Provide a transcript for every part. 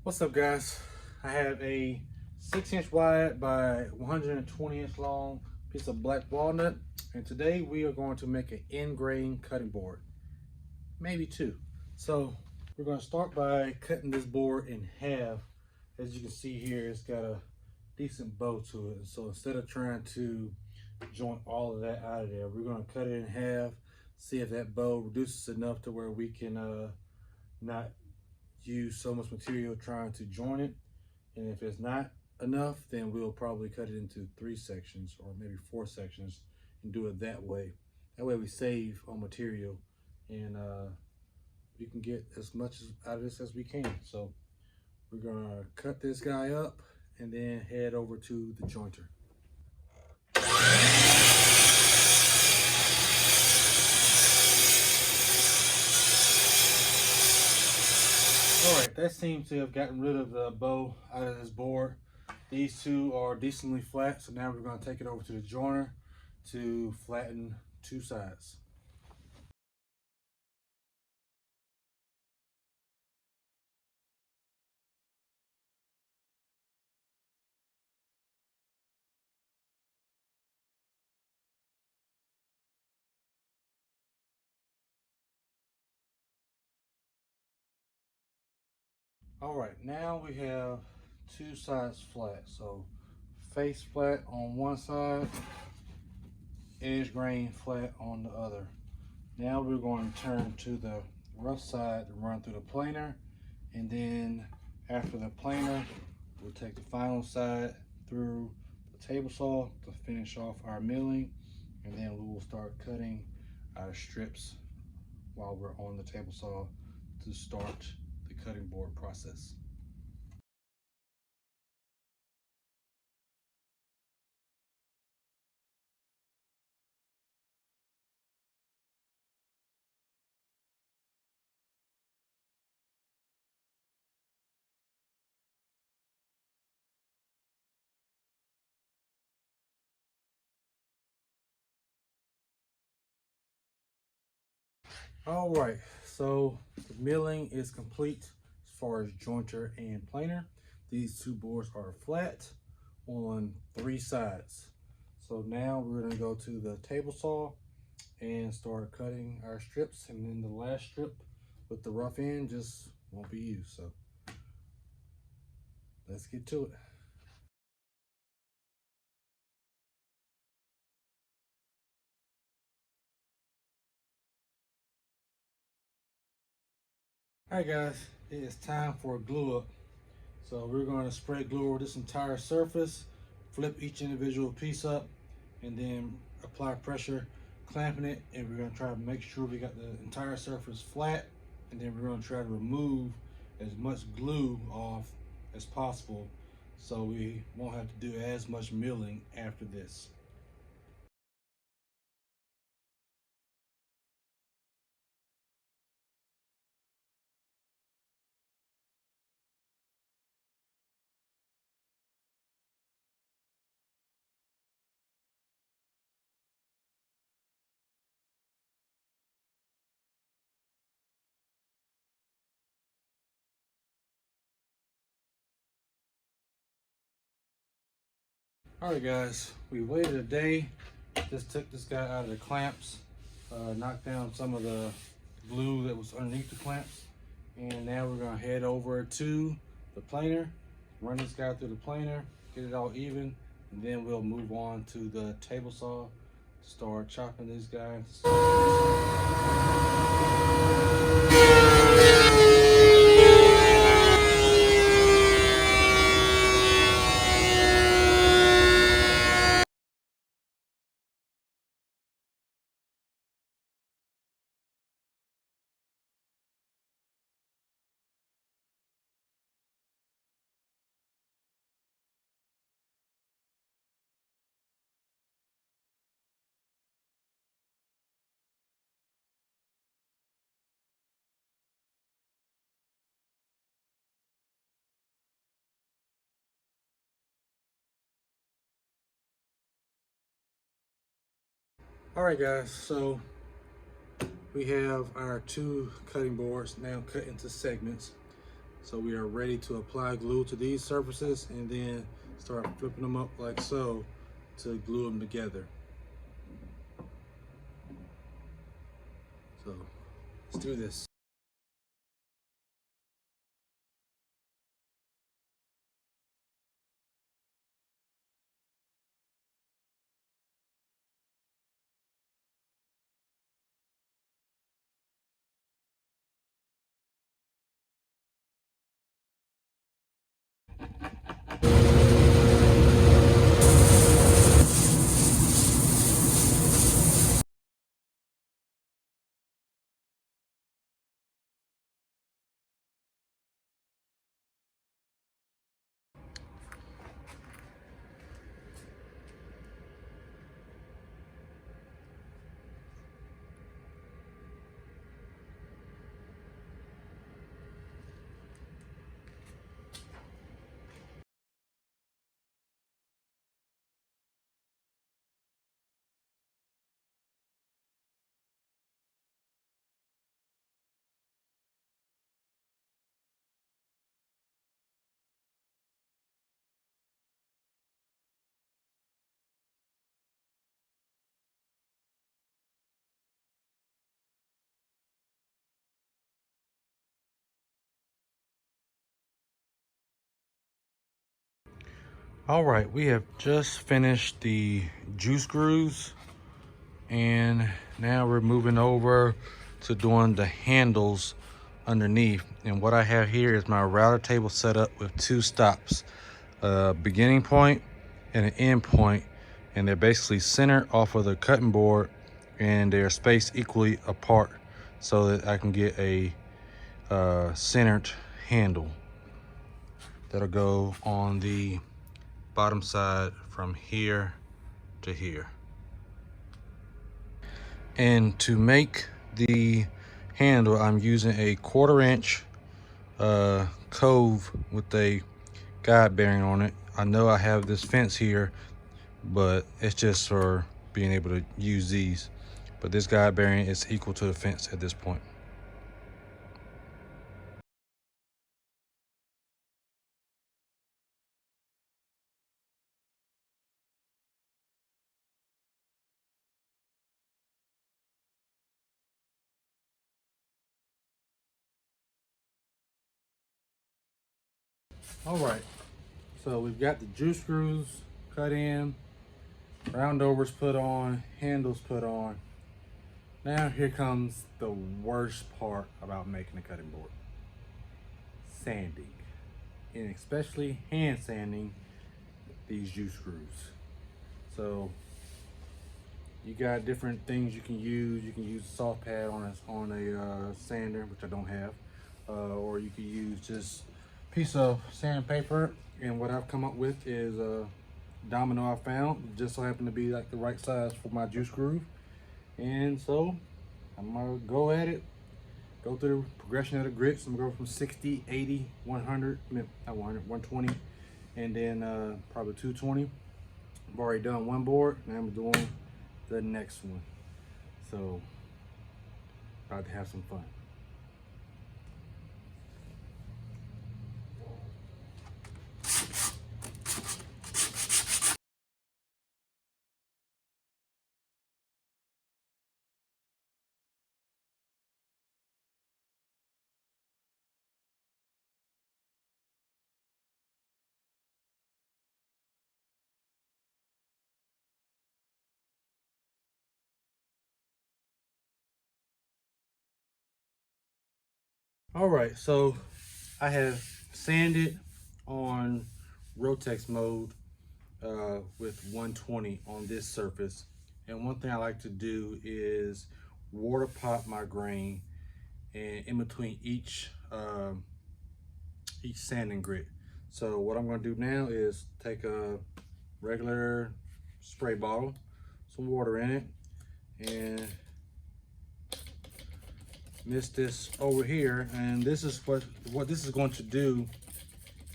What's up, guys? I have a 6-inch wide by 120-inch long piece of black walnut, and today we are going to make an end grain cutting board, maybe two. So we're going to start by cutting this board in half. As you can see here, it's got a decent bow to it. So instead of trying to joint all of that out of there, we're going to cut it in half, see if that bow reduces enough to where we can not use so much material trying to join it. And if it's not enough, then we'll probably cut it into 3 sections or maybe 4 sections and do it that way. That way we save on material, and we can get as much out of this as we can. So we're gonna cut this guy up and then head over to the jointer. All right, that seems to have gotten rid of the bow out of this board. These two are decently flat, so now we're going to take it over to the joiner to flatten 2 sides. All right, now we have 2 sides flat. So face flat on one side, edge grain flat on the other. Now we're going to turn to the rough side to run through the planer, and then after the planer, we'll take the final side through the table saw to finish off our milling, and then we will start cutting our strips while we're on the table saw to start the cutting board process. All right, so the milling is complete as far as jointer and planer. These 2 boards are flat on 3 sides. So now we're gonna go to the table saw and start cutting our strips, and then the last strip with the rough end just won't be used. So let's get to it. All right, guys, it is time for glue up. So we're going to spray glue over this entire surface, flip each individual piece up, and then apply pressure, clamping it, and we're going to try to make sure we got the entire surface flat, and then we're going to try to remove as much glue off as possible so we won't have to do as much milling after this. All right, guys, we waited a day, just took this guy out of the clamps, knocked down some of the glue that was underneath the clamps, and now we're gonna head over to the planer, run this guy through the planer, get it all even, and then we'll move on to the table saw to start chopping this guy into All right, guys, so we have our 2 cutting boards now cut into segments. So we are ready to apply glue to these surfaces and then start flipping them up like so to glue them together. So let's do this. All right, we have just finished the juice screws, and now we're moving over to doing the handles underneath. And what I have here is my router table set up with two stops, a beginning point and an end point, and they're basically centered off of the cutting board, and they're spaced equally apart so that I can get a centered handle that'll go on the bottom side from here to here. And to make the handle, I'm using a 1/4 inch cove with a guide bearing on it. I know I have this fence here, but it's just for being able to use these. But this guide bearing is equal to the fence at this point. All right, so we've got the juice screws cut in, roundovers put on, handles put on. Now here comes the worst part about making a cutting board: sanding, and especially hand sanding these juice screws. So you got different things you can use. You can use a soft pad on a sander, which I don't have, or you can use just a piece of sandpaper. And what I've come up with is a domino I found, just so happened to be like the right size for my juice groove. And so I'm gonna go at it, go through the progression of the grits. I'm gonna go from 60, 80, 100, not 100, 120, and then probably 220. I've already done one board, now I'm doing the next one. So about to have some fun. All right, so I have sanded on Rotex mode with 120 on this surface. And one thing I like to do is water pot my grain, and in between each sanding grit. So what I'm going to do now is take a regular spray bottle, some water in it, and mist this over here. And this is what this is going to do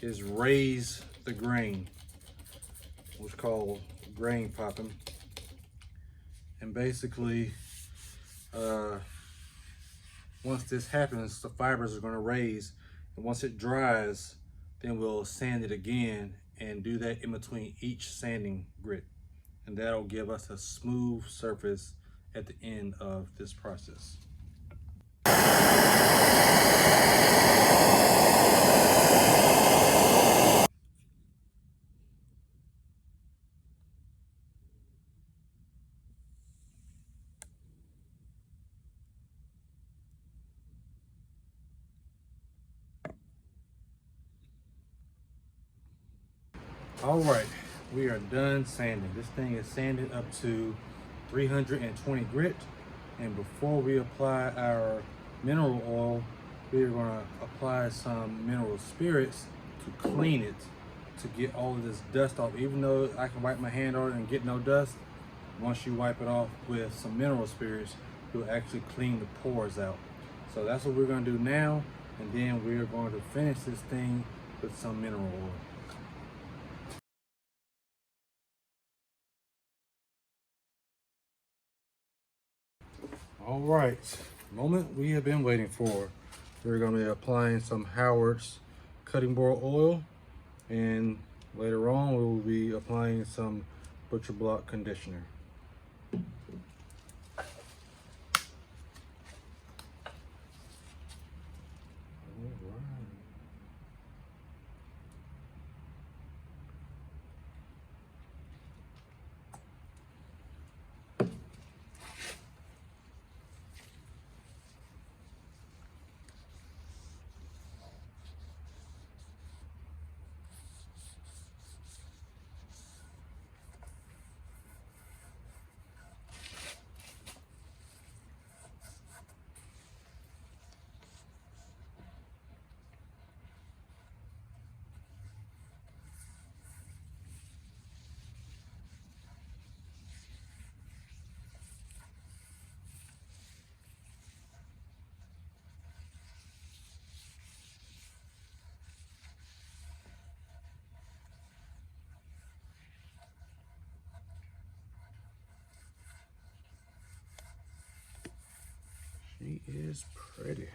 is raise the grain, what's called grain popping. And basically once this happens, the fibers are going to raise, And once it dries, then we'll sand it again and do that in between each sanding grit. And that'll give us a smooth surface at the end of this process. All right, we are done sanding. This thing is sanded up to 320 grit. And before we apply our mineral oil, we're gonna apply some mineral spirits to clean it, to get all of this dust off. Even though I can wipe my hand on it and get no dust, once you wipe it off with some mineral spirits, you'll actually clean the pores out. So that's what we're gonna do now. And then we're going to finish this thing with some mineral oil. All right, moment we have been waiting for. We're going to be applying some Howard's cutting board oil, and later on we will be applying some butcher block conditioner. She is pretty.